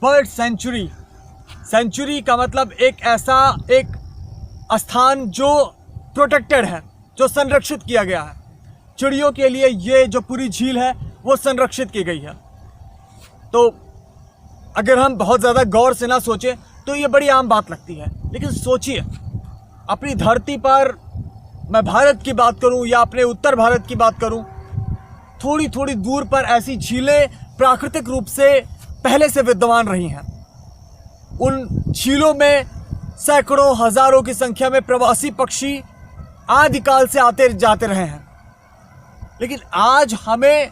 Bird sanctuary. Century का मतलब एक ऐसा एक स्थान जो प्रोटेक्टेड है, जो संरक्षित किया गया है। चिड़ियों के लिए ये जो पूरी झील है वो संरक्षित की गई है। तो अगर हम बहुत ज़्यादा गौर से ना सोचें तो ये बड़ी आम बात लगती है, लेकिन सोचिए, अपनी धरती पर, मैं भारत की बात करूं या अपने उत्तर भारत की बात करूं, थोड़ी थोड़ी दूर पर ऐसी झीलें प्राकृतिक रूप से पहले से विद्यमान रही हैं। उन झीलों में सैकड़ों हजारों की संख्या में प्रवासी पक्षी आदिकाल से आते जाते रहे हैं। लेकिन आज हमें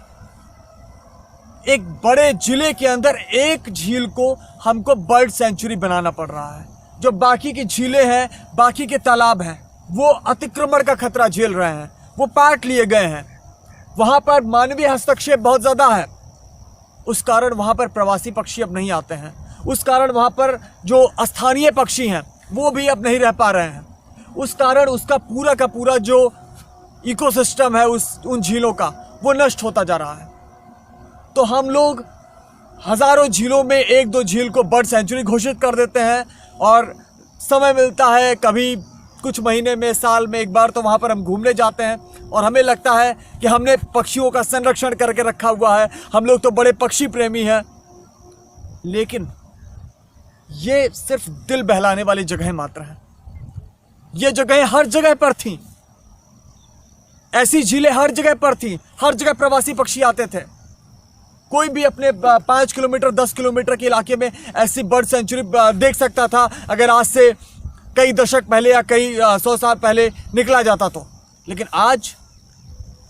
एक बड़े जिले के अंदर एक झील को हमको बर्ड सेंचुरी बनाना पड़ रहा है। जो बाकी की झीलें हैं, बाकी के तालाब हैं, वो अतिक्रमण का खतरा झेल रहे हैं, वो पाट लिए गए हैं। वहाँ पर मानवीय हस्तक्षेप बहुत ज़्यादा है, उस कारण वहाँ पर प्रवासी पक्षी अब नहीं आते हैं। उस कारण वहाँ पर जो स्थानीय पक्षी हैं वो भी अब नहीं रह पा रहे हैं। उस कारण उसका पूरा का पूरा जो इकोसिस्टम है उन झीलों का, वो नष्ट होता जा रहा है। तो हम लोग हज़ारों झीलों में एक दो झील को बर्ड सेंचुरी घोषित कर देते हैं, और समय मिलता है कभी कुछ महीने में, साल में एक बार, तो वहाँ पर हम घूमने जाते हैं और हमें लगता है कि हमने पक्षियों का संरक्षण करके रखा हुआ है, हम लोग तो बड़े पक्षी प्रेमी हैं। लेकिन ये सिर्फ दिल बहलाने वाली जगह मात्र हैं। ये जगहें हर जगह पर थीं, ऐसी झीलें हर जगह पर थीं, हर जगह प्रवासी पक्षी आते थे। कोई भी अपने 5 किलोमीटर 10 किलोमीटर के इलाके में ऐसी बर्ड सेंचुरी देख सकता था, अगर आज से कई दशक पहले या कई 100 साल पहले निकला जाता तो। लेकिन आज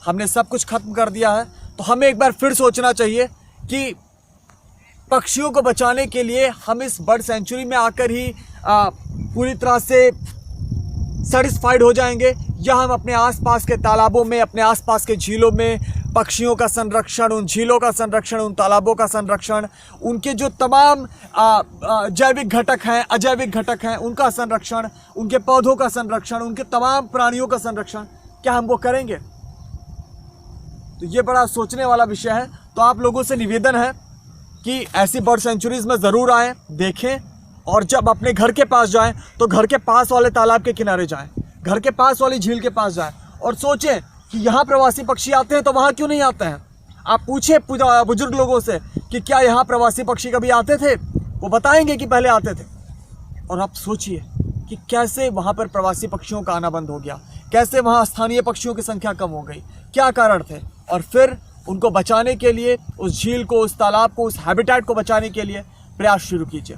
हमने सब कुछ खत्म कर दिया है। तो हमें एक बार फिर सोचना चाहिए कि पक्षियों को बचाने के लिए हम इस बर्ड सेंचुरी में आकर ही पूरी तरह से सेटिस्फाइड हो जाएंगे, या हम अपने आसपास के तालाबों में, अपने आसपास के झीलों में पक्षियों का संरक्षण, उन झीलों का संरक्षण, उन तालाबों का संरक्षण, उनके जो तमाम जैविक घटक हैं, अजैविक घटक हैं, उनका संरक्षण, उनके पौधों का संरक्षण, उनके तमाम प्राणियों का संरक्षण, क्या हम वो करेंगे? तो ये बड़ा सोचने वाला विषय है। तो आप लोगों से निवेदन है कि ऐसी बर्ड सेंचुरीज में ज़रूर आएँ, देखें, और जब अपने घर के पास जाएं तो घर के पास वाले तालाब के किनारे जाएं, घर के पास वाली झील के पास जाएं, और सोचें कि यहाँ प्रवासी पक्षी आते हैं तो वहाँ क्यों नहीं आते हैं। आप पूछे बुजुर्ग लोगों से कि क्या यहाँ प्रवासी पक्षी कभी आते थे, वो बताएंगे कि पहले आते थे। और आप सोचिए कि कैसे वहाँ पर प्रवासी पक्षियों का आना बंद हो गया, कैसे वहाँ स्थानीय पक्षियों की संख्या कम हो गई, क्या कारण थे। और फिर उनको बचाने के लिए, उस झील को, उस तालाब को, उस हैबिटेट को बचाने के लिए प्रयास शुरू कीजिए।